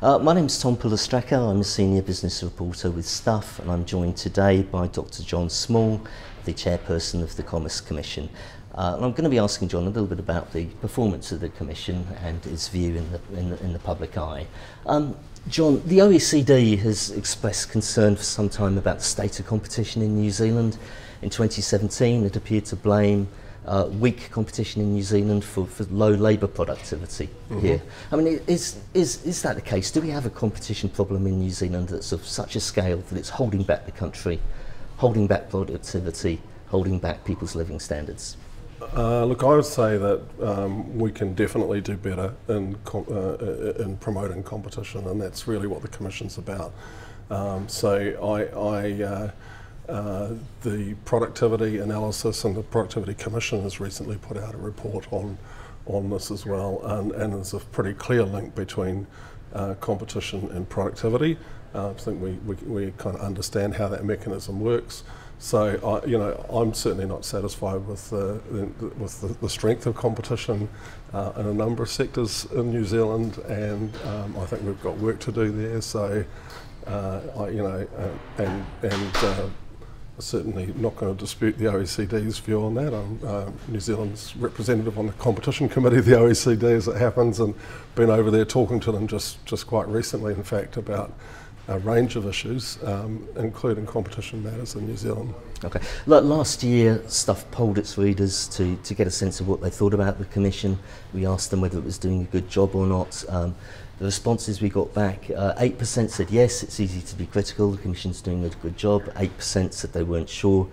My name's Tom Pulastraka. I'm a senior business reporter with Stuff, and I'm joined today by Dr. John Small, the chairperson of the Commerce Commission. And I'm going to be asking John a little bit about the performance of the Commission and its view in the public eye. John, the OECD has expressed concern for some time about the state of competition in New Zealand. In 2017, it appeared to blame weak competition in New Zealand for low labour productivity here. I mean, is that the case? Do we have a competition problem in New Zealand that's of such a scale that it's holding back the country, holding back productivity, holding back people's living standards? Look, I would say that we can definitely do better in promoting competition, and that's really what the Commission's about. The productivity analysis and the Productivity Commission has recently put out a report on this as well, and there's a pretty clear link between competition and productivity. I think we kind of understand how that mechanism works. So I'm certainly not satisfied with the strength of competition in a number of sectors in New Zealand, and I think we've got work to do there. So certainly not going to dispute the OECD's view on that. I'm New Zealand's representative on the competition committee of the OECD, as it happens, and been over there talking to them just quite recently, in fact, about a range of issues, including competition matters in New Zealand. Okay. Last year, Stuff polled its readers to get a sense of what they thought about the Commission. We asked them whether it was doing a good job or not. The responses we got back, 8% said yes, it's easy to be critical, the Commission's doing a good job. 8% said they weren't sure.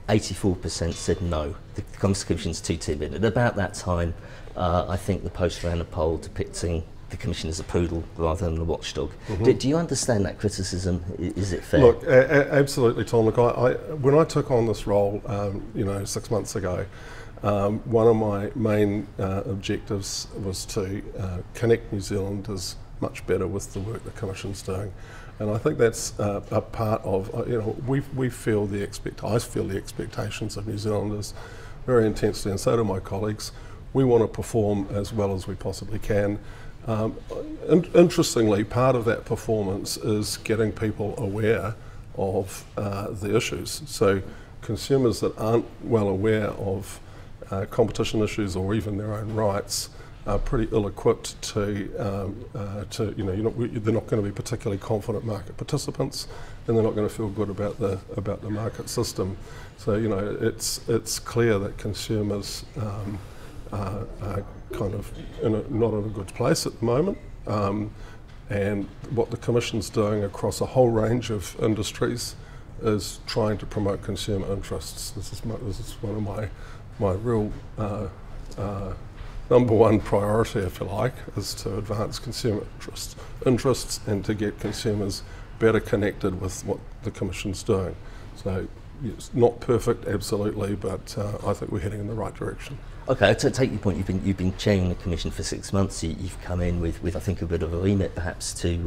84% said no, the Commerce Commission's too timid. At about that time, I think the Post ran a poll depicting the Commission as a poodle rather than a watchdog. Do you understand that criticism? Is it fair? Look, absolutely, Tom. Look, when I took on this role, 6 months ago, one of my main objectives was to connect New Zealanders much better with the work the Commission's doing, and I think that's a part of I feel the expectations of New Zealanders very intensely, and so do my colleagues. We want to perform as well as we possibly can. Interestingly, part of that performance is getting people aware of the issues. So consumers that aren't well aware of competition issues or even their own rights are pretty ill-equipped to they're not going to be particularly confident market participants, and they're not going to feel good about the market system. So it's clear that consumers are kind of not in a good place at the moment, and what the Commission's doing across a whole range of industries is trying to promote consumer interests. This is one of my real number one priority, if you like, is to advance consumer interests and to get consumers better connected with what the Commission's doing. So it's not perfect, absolutely, but I think we're heading in the right direction. Okay, to take your point, you've been chairing the Commission for 6 months. You've come in with I think a bit of a remit, perhaps, to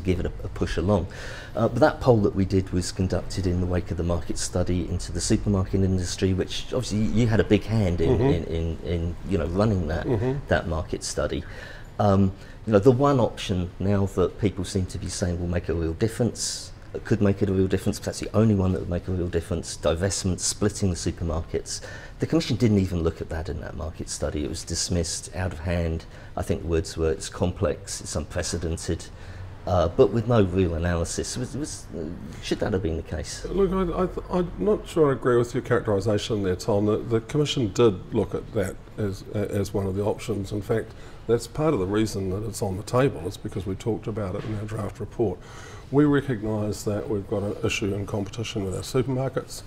give it a push along. But that poll that we did was conducted in the wake of the market study into the supermarket industry, which obviously you had a big hand in running that market study. The one option now that people seem to be saying will make a real difference, could make it a real difference, perhaps the only one that would make a real difference, divestment, splitting the supermarkets. The Commission didn't even look at that in that market study. It was dismissed, out of hand. I think the words were, it's complex, it's unprecedented, but with no real analysis. Should that have been the case? Look, I'm not sure I agree with your characterisation there, Tom. The Commission did look at that as one of the options. In fact, that's part of the reason that it's on the table. It's because we talked about it in our draft report. We recognise that we've got an issue in competition with our supermarkets,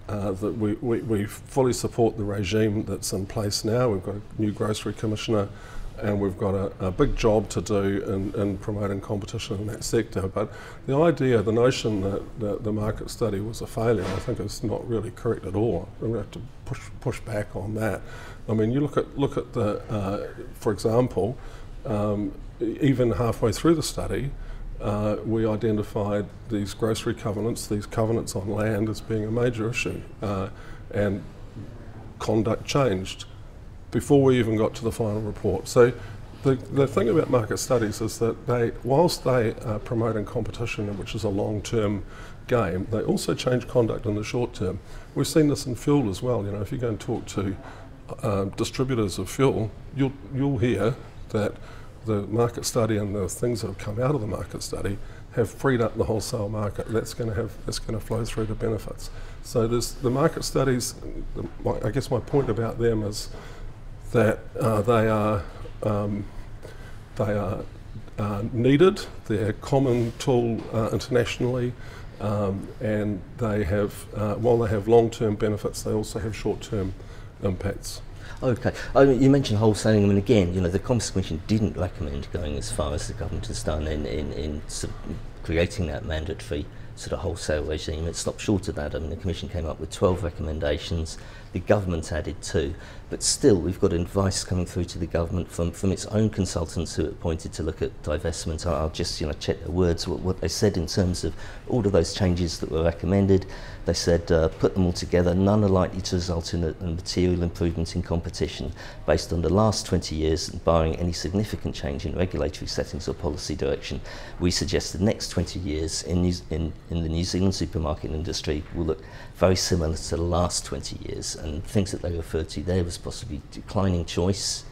that we fully support the regime that's in place now. We've got a new grocery commissioner, and we've got a big job to do in promoting competition in that sector. But the notion that the market study was a failure, I think is not really correct at all. We're going to have to push back on that. I mean, you look at the, for example, even halfway through the study, we identified these grocery covenants, these covenants on land, as being a major issue, and conduct changed before we even got to the final report. So The thing about market studies is that whilst they are promoting competition, which is a long-term game, they also change conduct in the short term. We've seen this in fuel as well. You know, if you go and talk to distributors of fuel, you'll hear that the market study and the things that have come out of the market study have freed up the wholesale market. That's going to flow through to benefits. So there's the market studies. I guess my point about them is that they are needed. They're a common tool internationally, and they have while they have long-term benefits, they also have short-term impacts. Okay. You mentioned wholesaling. I mean, again, you know, the Commerce Commission didn't recommend going as far as the government has done in sort of creating that mandatory sort of wholesale regime. It stopped short of that. I mean, the Commission came up with 12 recommendations. The government added 2, but still we've got advice coming through to the government from its own consultants who are appointed to look at divestment. I'll just check their words, what they said in terms of all of those changes that were recommended. They said put them all together, none are likely to result in a material improvement in competition based on the last 20 years and barring any significant change in regulatory settings or policy direction. We suggest the next 20 years in the New Zealand supermarket industry will look very similar to the last 20 years, and things that they referred to there was possibly declining choice,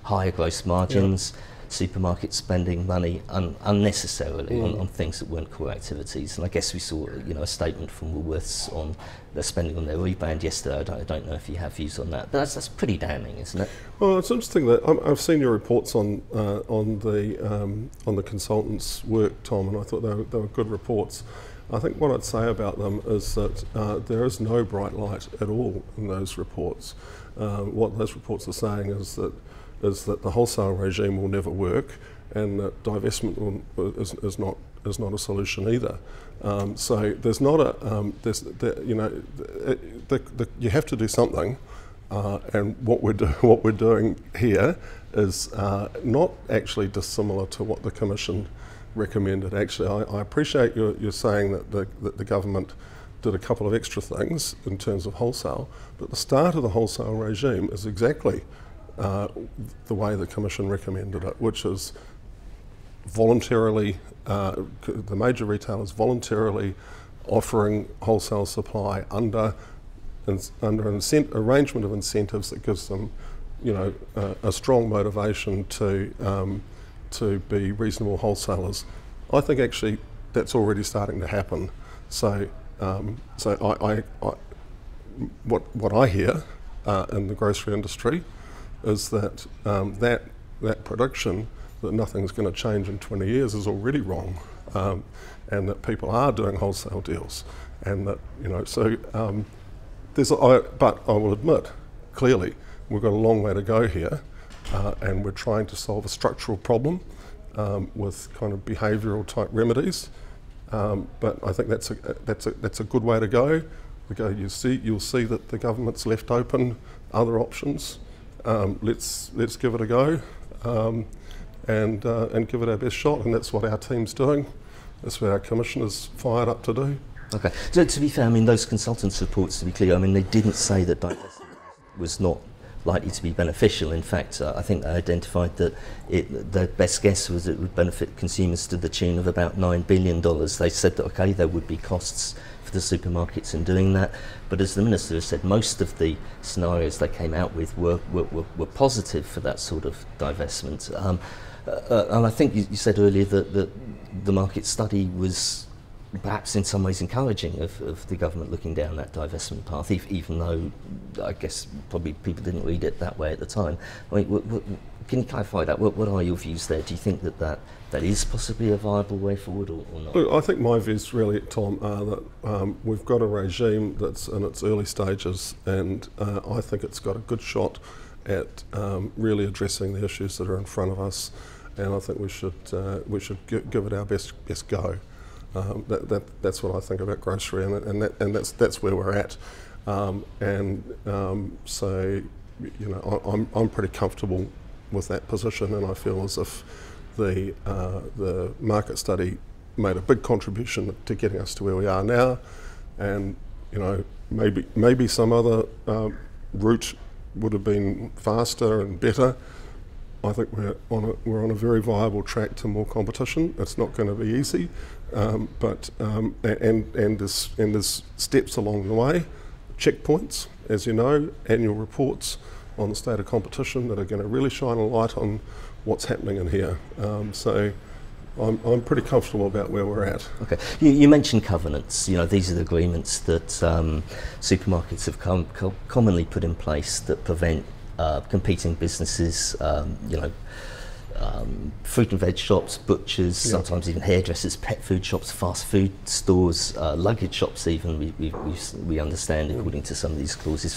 higher gross margins, supermarkets spending money unnecessarily on things that weren't core activities. And I guess we saw a statement from Woolworths on their spending on their rebrand yesterday. I don't know if you have views on that, but that's pretty damning, isn't it? Well, it's interesting that I've seen your reports on the consultants' work, Tom, and I thought they were good reports. I think what I'd say about them is that there is no bright light at all in those reports. What those reports are saying is that the wholesale regime will never work, and that divestment is not a solution either. So there's not a you have to do something, and what we're doing here is not actually dissimilar to what the Commission recommended. Actually, I appreciate you're saying that the government did a couple of extra things in terms of wholesale, but the start of the wholesale regime is exactly the way the Commission recommended it, which is voluntarily, the major retailers voluntarily offering wholesale supply under an arrangement of incentives that gives them, a strong motivation to be reasonable wholesalers. I think actually that's already starting to happen. So, what I hear in the grocery industry is that that prediction that nothing's going to change in 20 years is already wrong, and that people are doing wholesale deals, and that but I will admit clearly we've got a long way to go here, and we're trying to solve a structural problem with kind of behavioural type remedies. But I think that's a good way to go. You'll see that the government's left open other options. Let's give it a go, and give it our best shot, and that's what our team's doing. That's what our Commissioner's fired up to do. Okay. So to be fair, I mean, those consultants' reports, to be clear, I mean, they didn't say that divestment was not likely to be beneficial. In fact, I think they identified that their best guess was it would benefit consumers to the tune of about $9 billion. They said that, okay, there would be costs for the supermarkets in doing that, but as the Minister has said, most of the scenarios they came out with were positive for that sort of divestment. And I think you said earlier that the market study was perhaps in some ways encouraging of the government looking down that divestment path, even though I guess probably people didn't read it that way at the time. I mean, can you clarify that? What are your views there? Do you think that is possibly a viable way forward or not? Look, I think my views really, Tom, are that we've got a regime that's in its early stages, and I think it's got a good shot at really addressing the issues that are in front of us, and I think we should give it our best go. That's what I think about grocery, and that's where we're at. So I'm pretty comfortable with that position, and I feel as if the market study made a big contribution to getting us to where we are now, and maybe some other route would have been faster and better. I think we're on a very viable track to more competition. It's not going to be easy, but there's steps along the way, checkpoints, as you know, annual reports on the state of competition that are going to really shine a light on what's happening in here. So I'm pretty comfortable about where we're at. Okay, you mentioned covenants. You know, these are the agreements that supermarkets have commonly put in place that prevent competing businesses, fruit and veg shops, butchers, sometimes even hairdressers, pet food shops, fast food stores, luggage shops even, we understand, according to some of these clauses,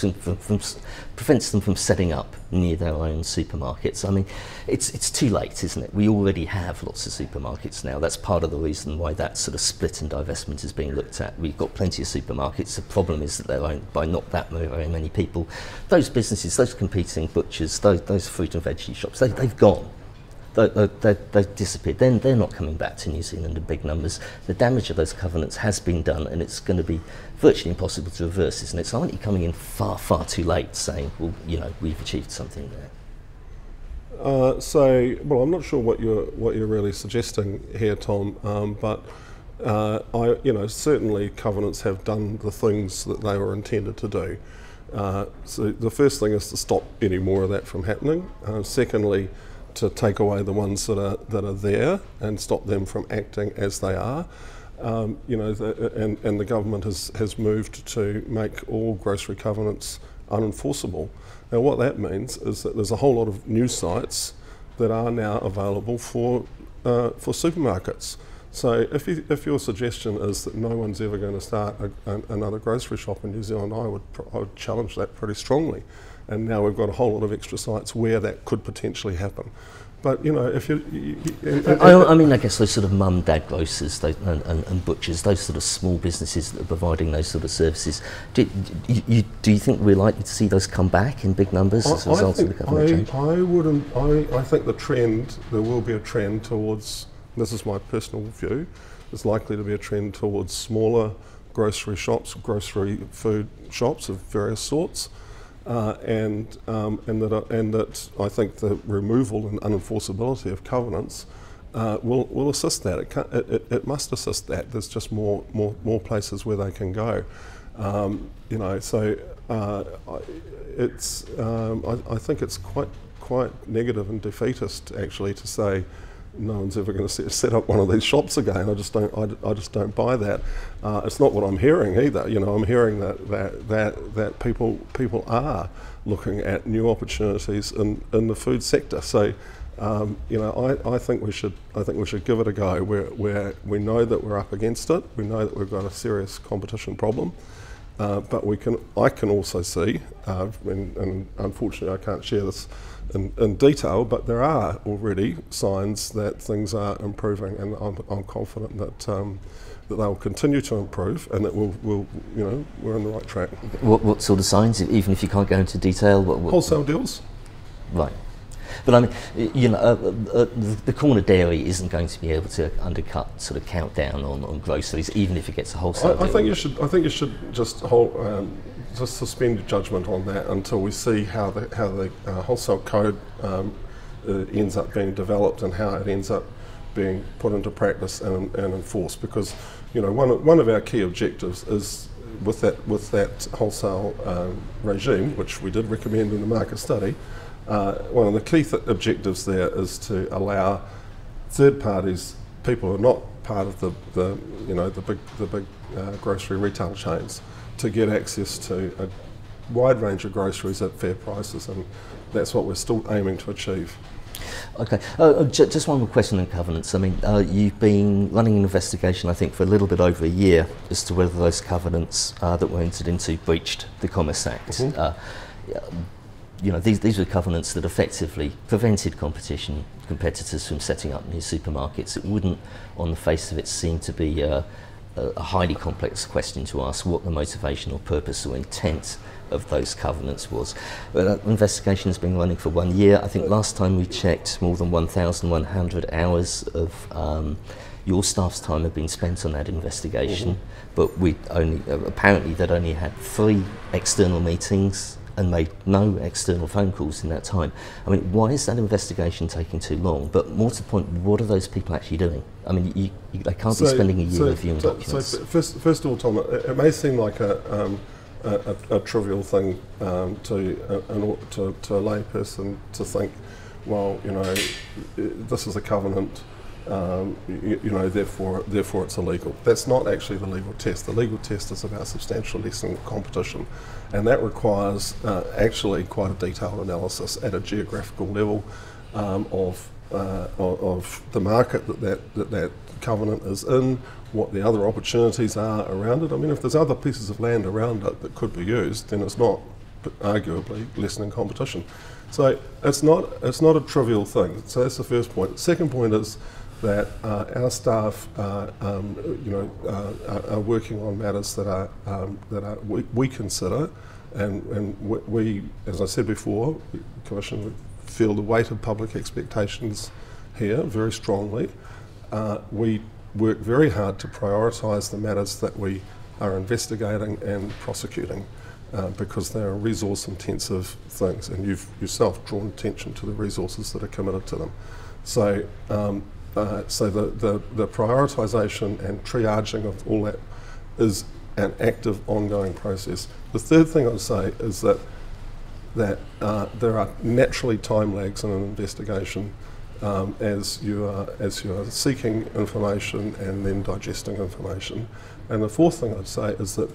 prevents them from setting up near their own supermarkets. I mean, it's too late, isn't it? We already have lots of supermarkets now. That's part of the reason why that sort of split and divestment is being looked at. We've got plenty of supermarkets. The problem is that they're owned by not that very many people. Those businesses, those competing butchers, those fruit and veggie shops, they've gone. They've disappeared. Then they're not coming back to New Zealand in big numbers. The damage of those covenants has been done, and it's going to be virtually impossible to reverse, isn't it? So aren't you coming in far too late, saying, well, you know, we've achieved something there? Well, I'm not sure what you're really suggesting here, Tom. But certainly covenants have done the things that they were intended to do. So the first thing is to stop any more of that from happening. Secondly, to take away the ones that are there and stop them from acting as they are. And the government has moved to make all grocery covenants unenforceable. Now what that means is that there's a whole lot of new sites that are now available for supermarkets. So if your suggestion is that no one's ever going to start another grocery shop in New Zealand, I would challenge that pretty strongly. And now we've got a whole lot of extra sites where that could potentially happen. But you know, if I mean, I guess those sort of mum, dad grocers and butchers, those sort of small businesses that are providing those sort of services, do you think we're likely to see those come back in big numbers as a result of the government change? I think there will be a trend towards, this is my personal view, there's likely to be a trend towards smaller grocery shops, grocery food shops of various sorts. And that I think the removal and unenforceability of covenants will assist that. It must assist that. There's just more places where they can go. I think it's quite negative and defeatist actually to say no one's ever going to set up one of these shops again. I just don't buy that. It's not what I'm hearing either. You know, I'm hearing that people are looking at new opportunities in the food sector. So, I think we should give it a go. Where we know that we're up against it. We know that we've got a serious competition problem. But I can also see, and unfortunately I can't share this in detail, but there are already signs that things are improving, and I'm confident that they'll continue to improve, and that we're on the right track. What sort of signs, even if you can't go into detail? What wholesale deals. Right. But I mean, the corner dairy isn't going to be able to undercut sort of countdown on groceries, even if it gets a wholesale deal. I think you should just suspend your judgment on that until we see how the wholesale code ends up being developed and how it ends up being put into practice and enforced. Because one of our key objectives is with that wholesale regime, which we did recommend in the market study. One of the key objectives there is to allow third parties, people who are not part of the big grocery retail chains, to get access to a wide range of groceries at fair prices, and that's what we're still aiming to achieve. Okay, just one more question on covenants. I mean, you've been running an investigation, I think, for a little bit over a year as to whether those covenants that were entered into breached the Commerce Act. Mm-hmm. These were covenants that effectively prevented competitors from setting up new supermarkets. It wouldn't, on the face of it, seem to be a highly complex question to ask what the motivation or purpose or intent of those covenants was. But that investigation has been running for 1 year. I think last time we checked, more than 1,100 hours of your staff's time have been spent on that investigation. Mm-hmm. But we apparently they'd only had 3 external meetings and made no external phone calls in that time. I mean, why is that investigation taking too long? But more to the point, what are those people actually doing? I mean, they can't be spending a year reviewing documents. So first of all, Tom, it may seem like a trivial thing to a layperson to think, well, you know, this is a covenant. Therefore it's illegal. That's not actually the legal test. The legal test is about substantial lessening competition, and that requires actually quite a detailed analysis at a geographical level of the market that covenant is in, what the other opportunities are around it. I mean, if there's other pieces of land around it that could be used, then it's not arguably lessening competition. So it's not a trivial thing. So that's the first point. The second point is that our staff, are working on matters that we consider, and we, as I said before, the Commission would feel the weight of public expectations here very strongly. We work very hard to prioritise the matters that we are investigating and prosecuting, because they are resource-intensive things, and you've yourself drawn attention to the resources that are committed to them. So. So the prioritisation and triaging of all that is an active, ongoing process. The third thing I'd say is that there are naturally time lags in an investigation as you are seeking information and then digesting information. And the fourth thing I'd say is that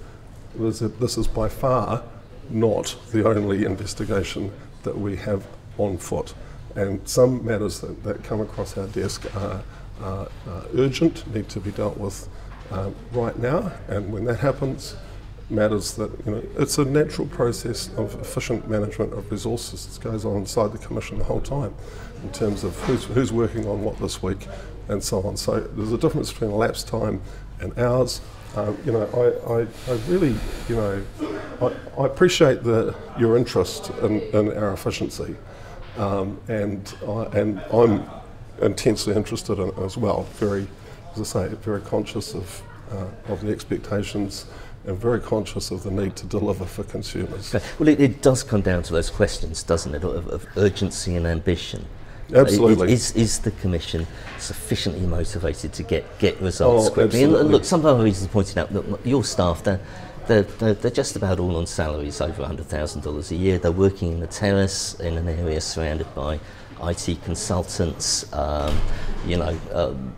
this is by far not the only investigation that we have on foot. And some matters that come across our desk are urgent, need to be dealt with right now. And when that happens, matters that, it's a natural process of efficient management of resources that goes on inside the Commission the whole time, in terms of who's working on what this week and so on. So there's a difference between elapsed time and hours. I really, I appreciate your interest in our efficiency. And I'm intensely interested in it as well. Very, as I say, very conscious of the expectations and very conscious of the need to deliver for consumers. Okay. Well, it does come down to those questions, doesn't it, of urgency and ambition. Absolutely. Is the Commission sufficiently motivated to get results quickly? Absolutely. And look, some of the reasons pointed out that your staff, they're just about all on salaries over $100,000 a year. They're working in the terrace in an area surrounded by IT consultants,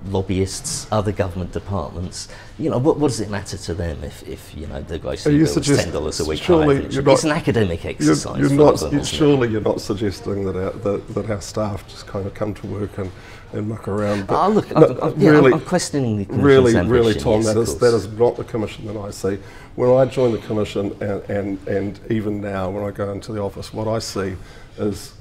lobbyists, other government departments. What does it matter to them if the grocery bill is $10 a week higher? It's an academic exercise. Surely you're not suggesting that our staff just kind of come to work and muck around. But look, I'm questioning the Commission's ambition. Really, Tom, that is not the Commission that I see. When I joined the Commission, and even now when I go into the office, what I see is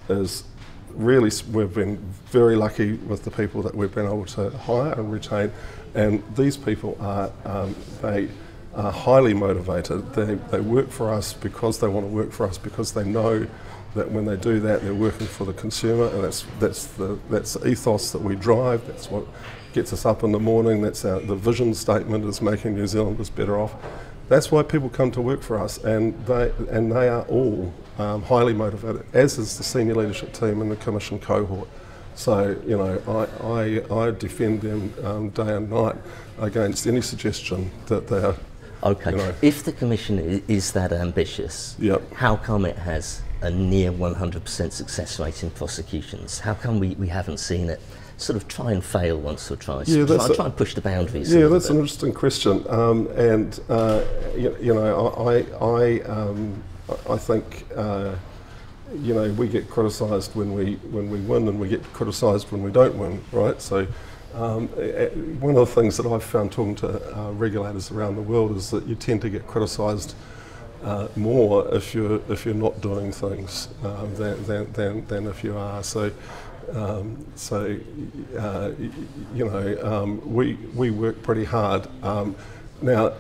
really, we've been very lucky with the people that we've been able to hire and retain, and these people are highly motivated. They work for us because they want to work for us, because they know that when they do that, they're working for the consumer, and that's the ethos that we drive. That's what gets us up in the morning. That's the vision statement, is making New Zealanders better off. That's why people come to work for us, and they are all highly motivated, as is the senior leadership team in the Commission cohort. So, I defend them day and night against any suggestion that they are. Okay. If the Commission is that ambitious, yep, how come it has a near 100% success rate in prosecutions? How come we haven't seen it sort of try and fail once or twice? Try and push the boundaries. Yeah, that's an interesting question. I think we get criticised when we win, and we get criticised when we don't win, right? So one of the things that I've found talking to regulators around the world is that you tend to get criticised more if you're not doing things than if you are. So we work pretty hard. Now,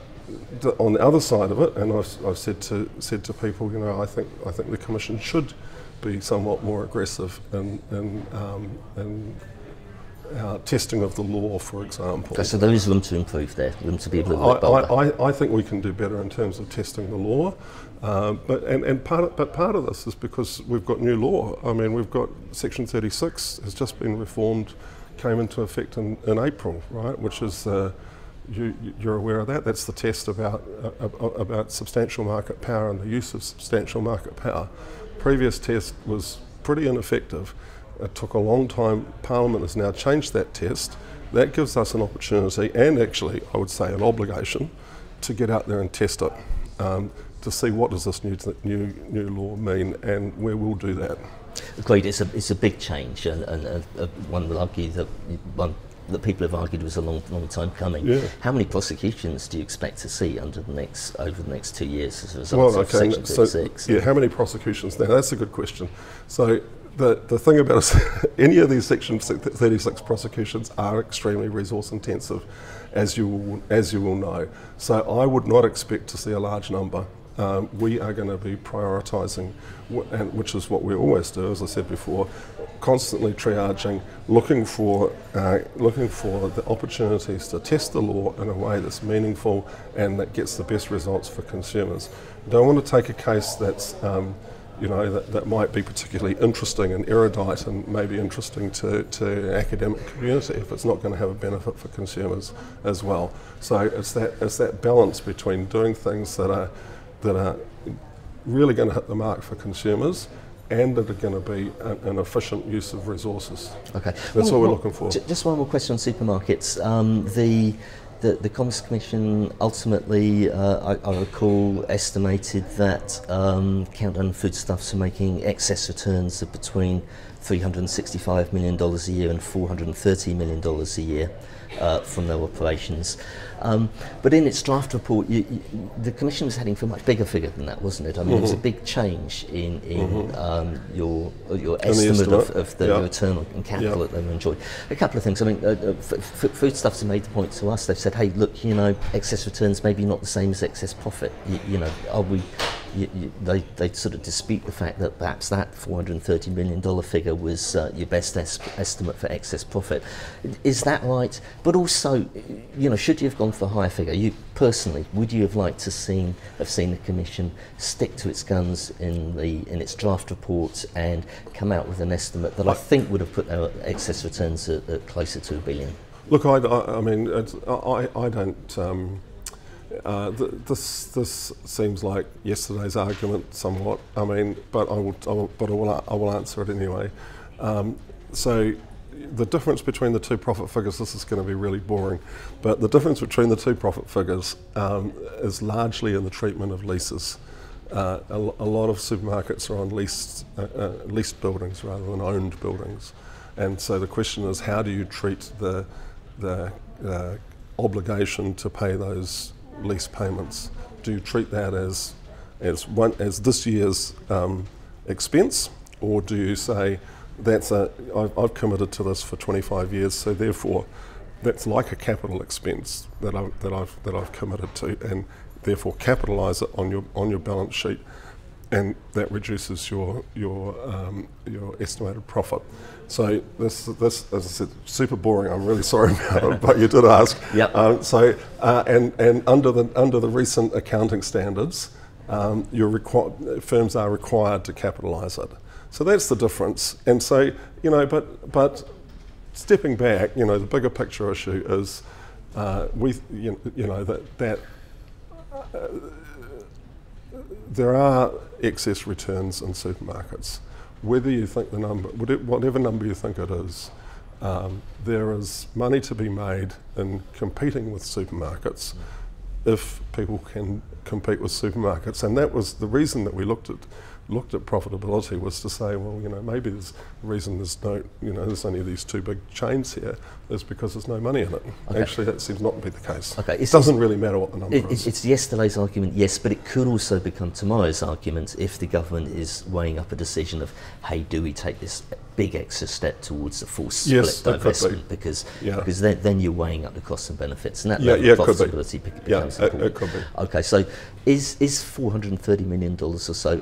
on the other side of it, and I've said to people, I think the Commission should be somewhat more aggressive in testing of the law, for example. Okay, so there is room to improve there, room to be a little bit bolder. I think we can do better in terms of testing the law, but part of this is because we've got new law. I mean, we've got Section 36 has just been reformed, came into effect in April, right? Which is you're aware of that. That's the test about substantial market power and the use of substantial market power. Previous test was pretty ineffective. It took a long time. Parliament has now changed that test. That gives us an opportunity, and actually I would say an obligation, to get out there and test it, to see what does this new law mean, and where we'll do that. Agreed. It's a big change, and one would argue that people have argued was a long time coming. Yeah. How many prosecutions do you expect to see over the next 2 years as a result of Section 36? So, how many prosecutions? Now that's a good question. So the thing about any of these Section 36 prosecutions are extremely resource intensive, as you will know. So I would not expect to see a large number. We are going to be prioritising, which is what we always do, as I said before, constantly triaging, looking for the opportunities to test the law in a way that's meaningful and that gets the best results for consumers. You don't want to take a case that's that might be particularly interesting and erudite and maybe interesting to academic community if it's not going to have a benefit for consumers as well. So it's that balance between doing things that are really going to hit the mark for consumers and that are going to be an efficient use of resources. Okay, that's what we're looking for. Just one more question on supermarkets. The Commerce Commission ultimately, I recall, estimated that Countdown Foodstuffs are making excess returns of between $365 million a year and $430 million a year from their operations. But in its draft report, the Commission was heading for a much bigger figure than that, wasn't it? I mean, it was a big change in your estimate of the return on capital that they were enjoying. A couple of things. I mean, Foodstuffs have made the point to us. They've said, hey, look, excess returns maybe not the same as excess profit. Are we? They sort of dispute the fact that perhaps that $430 million figure was your best estimate for excess profit. Is that right? But also, should you have gone for a higher figure? You personally, would you have liked to have seen the Commission stick to its guns in its draft report and come out with an estimate that I think would have put our excess returns at closer to $1 billion? Look, I mean, I don't. This seems like yesterday's argument somewhat. I mean, but I will answer it anyway. So the difference between the two profit figures, this is going to be really boring, but the difference between the two profit figures is largely in the treatment of leases. A lot of supermarkets are on leased buildings rather than owned buildings, and so the question is, how do you treat the obligation to pay those lease payments? Do you treat that as this year's expense, or do you say I've committed to this for 25 years, so therefore that's like a capital expense that I've committed to, and therefore capitalise it on your balance sheet, and that reduces your estimated profit. So this, as I said, super boring. I'm really sorry about it, but you did ask. Yep. And under the recent accounting standards, firms are required to capitalise it. So that's the difference. And so but stepping back, the bigger picture issue is that there are excess returns in supermarkets. Whether you think the number, whatever number you think it is, there is money to be made in competing with supermarkets if people can compete with supermarkets. And that was the reason that we looked at profitability, was to say, well, maybe the reason there's only these two big chains here is because there's no money in it. Okay. Actually, that seems not to be the case. Okay. It doesn't really matter what the number is. It's yesterday's argument, yes, but it could also become tomorrow's argument if the government is weighing up a decision of, hey, do we take this big extra step towards the full split divestment? Because then you're weighing up the costs and benefits, and that level of profitability becomes important. It could be. Okay, so is $430 million or so,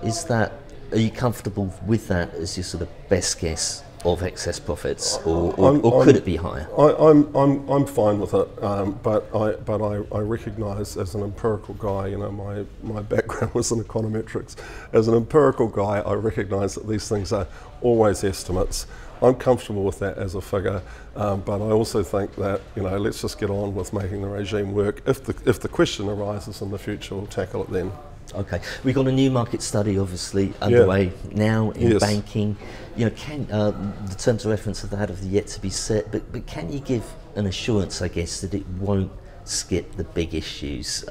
are you comfortable with that as your sort of best guess of excess profits, or could it be higher? I'm fine with it, but I recognise as an empirical guy, you know, my background was in econometrics. As an empirical guy, I recognise that these things are always estimates. I'm comfortable with that as a figure, but I also think that, you know, let's just get on with making the regime work. If the question arises in the future, we'll tackle it then. Okay, we've got a new market study obviously underway now in banking. You know, the terms of reference of that have yet to be set, but can you give an assurance, I guess, that it won't skip the big issues?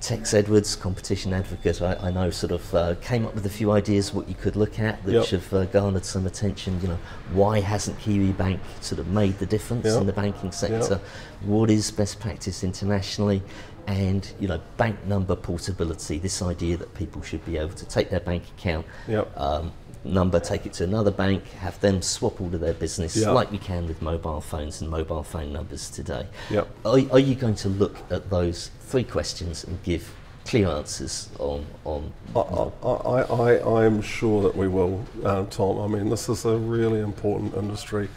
Tex Edwards, competition advocate, I know sort of came up with a few ideas what you could look at, which have garnered some attention. You know, why hasn't Kiwi Bank sort of made the difference in the banking sector? What is best practice internationally? And, you know, bank number portability, this idea that people should be able to take their bank account number, take it to another bank, have them swap all of their business like we can with mobile phones and mobile phone numbers today. Are you going to look at those three questions and give clear answers on I'm sure that we will, Tom. I mean, this is a really important industry.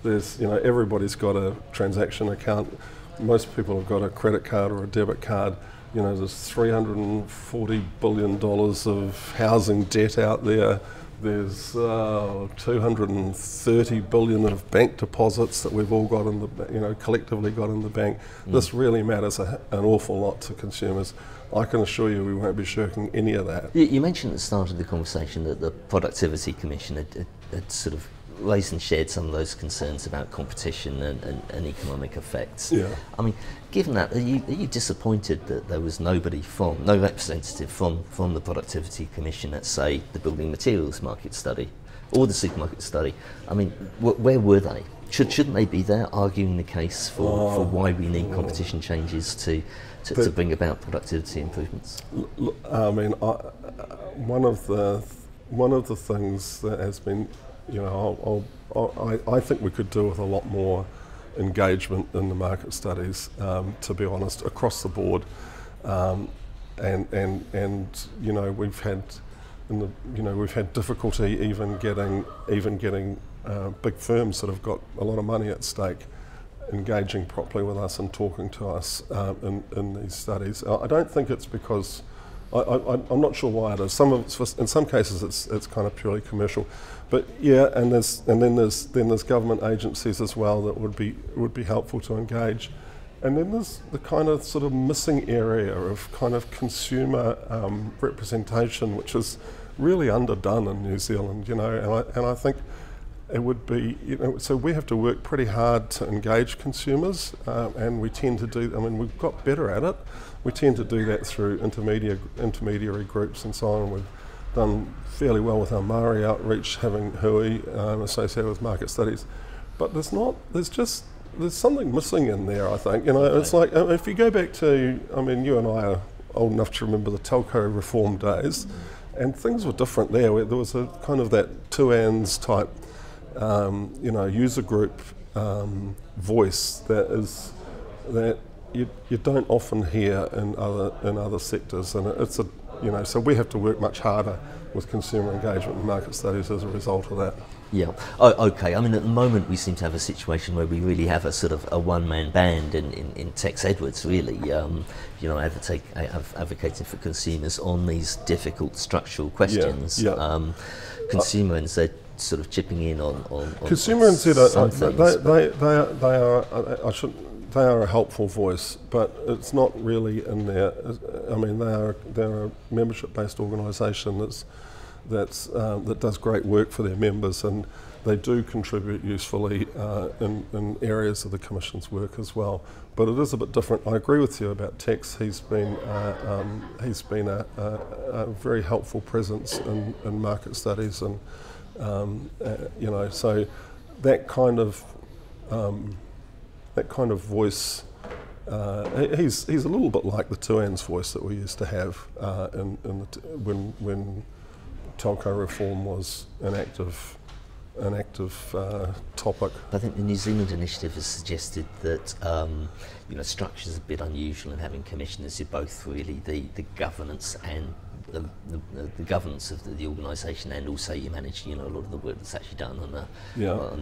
There's, you know, everybody's got a transaction account. Most people have got a credit card or a debit card. You know, there's $340 billion of housing debt out there. There's 230 billion of bank deposits that we've all got in the, you know, collectively got in the bank. This really matters an awful lot to consumers. I can assure you we won't be shirking any of that. You mentioned at the start of the conversation that the Productivity Commission had sort of raised and shared some of those concerns about competition and economic effects. I mean, given that, are you disappointed that there was no representative from the Productivity Commission at, say, the building materials market study or the supermarket study? I mean, where were they? Shouldn't they be there arguing the case for why we need competition changes to bring about productivity improvements? I mean, one of the things that has been, you know, I think we could do with a lot more engagement in the market studies, to be honest, across the board, and you know, we've had difficulty even getting big firms that have got a lot of money at stake engaging properly with us and talking to us in these studies. I don't think it's because I'm not sure why it is. In some cases it's kind of purely commercial, but yeah, and then there's government agencies as well that would be helpful to engage, and then there's the kind of sort of missing area of kind of consumer representation, which is really underdone in New Zealand, you know, and I think it would be, you know, so we have to work pretty hard to engage consumers, and we tend to do, I mean, we've got better at it. We tend to do that through intermediary groups and so on. We've done fairly well with our Māori outreach, having hui associated with market studies. But there's something missing in there, I think. You know, it's like, if you go back to, I mean, you and I are old enough to remember the telco reform days, and things were different there. There was a kind of that two-ands type, you know, user group voice that you don't often hear in other sectors, and it's a, you know, so we have to work much harder with consumer engagement and market studies as a result of that. Yeah. Oh, okay. I mean, at the moment we seem to have a situation where we really have a sort of a one-man band in Tex Edwards, really, you know, advocating for consumers on these difficult structural questions. Consumer NZ sort of chipping in on Consumer NZ, they are a helpful voice, but it's not really in there. I mean, they're a membership-based organisation that does great work for their members, and they do contribute usefully in areas of the Commission's work as well. But it is a bit different. I agree with you about Tex. He's been a very helpful presence in market studies, and you know, so that kind of voice. He's a little bit like the two-ands voice that we used to have when telco reform was an active topic. I think the New Zealand initiative has suggested that you know, structure's a bit unusual in having commissioners who both really the governance and the governance of the organisation, and also you manage, you know, a lot of the work that's actually done on a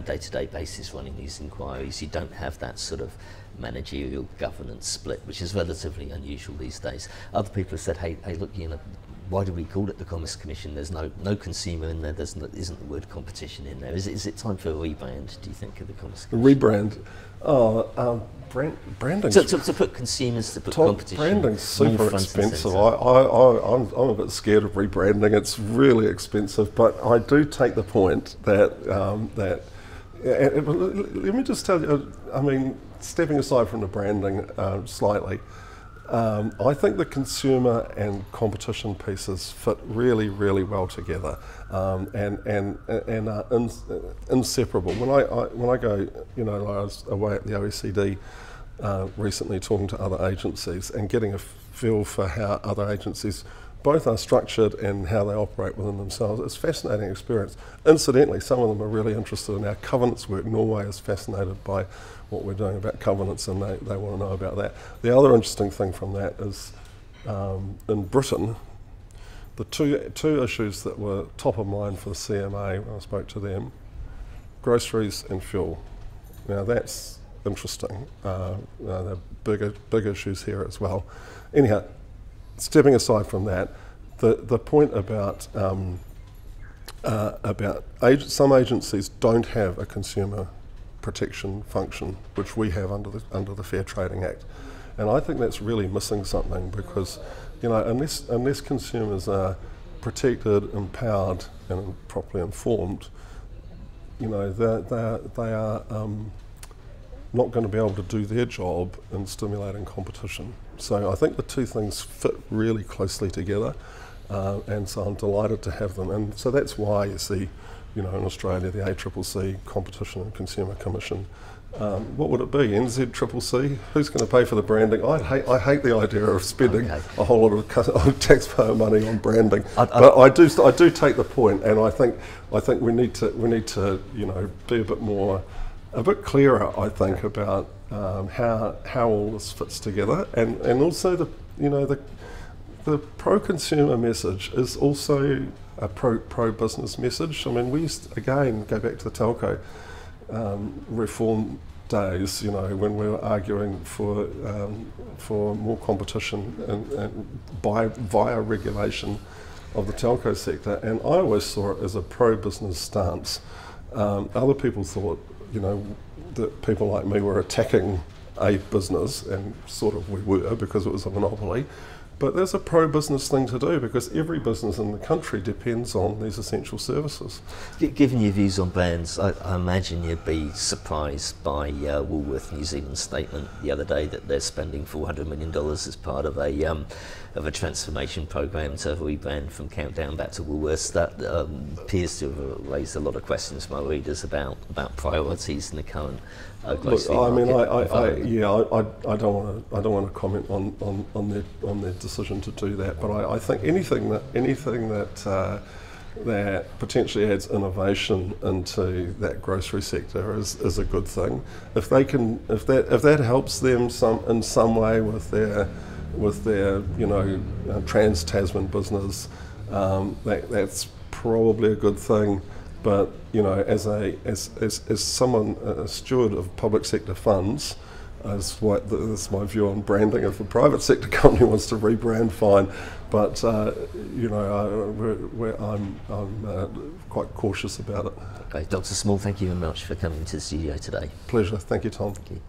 day-to-day basis running these inquiries. You don't have that sort of managerial governance split, which is relatively unusual these days. Other people have said, hey, look, you know, why do we call it the Commerce Commission? There's no consumer in there. Isn't the word competition in there? Is it time for a rebrand, do you think, of the Commerce Commission? Rebrand? Branding. To put consumers, to put competition. Branding's super expensive. I'm a bit scared of rebranding. It's really expensive, but I do take the point that let me just tell you. I mean, stepping aside from the branding slightly. I think the consumer and competition pieces fit really, really well together, and are inseparable. When I go, you know, I was away at the OECD recently talking to other agencies and getting a feel for how other agencies both are structured and how they operate within themselves. It's a fascinating experience. Incidentally, some of them are really interested in our covenants work. Norway is fascinated by what we're doing about covenants, and they want to know about that. The other interesting thing from that is in Britain, the two issues that were top of mind for the CMA when I spoke to them, groceries and fuel. Now that's interesting. There are big issues here as well. Anyhow, stepping aside from that, the point about some agencies don't have a consumer protection function, which we have under the Fair Trading Act, and I think that's really missing something, because, you know, unless consumers are protected, empowered, and properly informed, you know, they are not going to be able to do their job in stimulating competition. So I think the two things fit really closely together, and so I'm delighted to have them. And so that's why you see, you know, in Australia, the ACCC, Competition and Consumer Commission. What would it be? NZCCC? Who's going to pay for the branding? I hate the idea of spending a whole lot of taxpayer money on branding. But I do take the point, and I think we need to you know, be a bit clearer, I think, about how all this fits together, and also the pro-consumer message is also a pro-business message. I mean, we used to, again, go back to the telco reform days, you know, when we were arguing for more competition and via regulation of the telco sector, and I always saw it as a pro-business stance. Other people thought, you know, that people like me were attacking a business, and sort of we were, because it was a monopoly. But there's a pro-business thing to do, because every business in the country depends on these essential services. Given your views on brands, I imagine you'd be surprised by Woolworth New Zealand's statement the other day that they're spending $400 million as part of a transformation program to rebrand from Countdown back to Woolworths. That appears to have raised a lot of questions from our readers about priorities in the current grocery market. I don't want to comment on their decision to do that, but I think anything that potentially adds innovation into that grocery sector is a good thing. If that helps them in some way with their you know, trans-Tasman business, that's probably a good thing. But, you know, as someone, a steward of public sector funds, that's my view on branding. If a private sector company wants to rebrand, fine. But you know, I'm quite cautious about it. Okay, Dr. Small, thank you very much for coming to the studio today. Pleasure. Thank you, Tom. Thank you.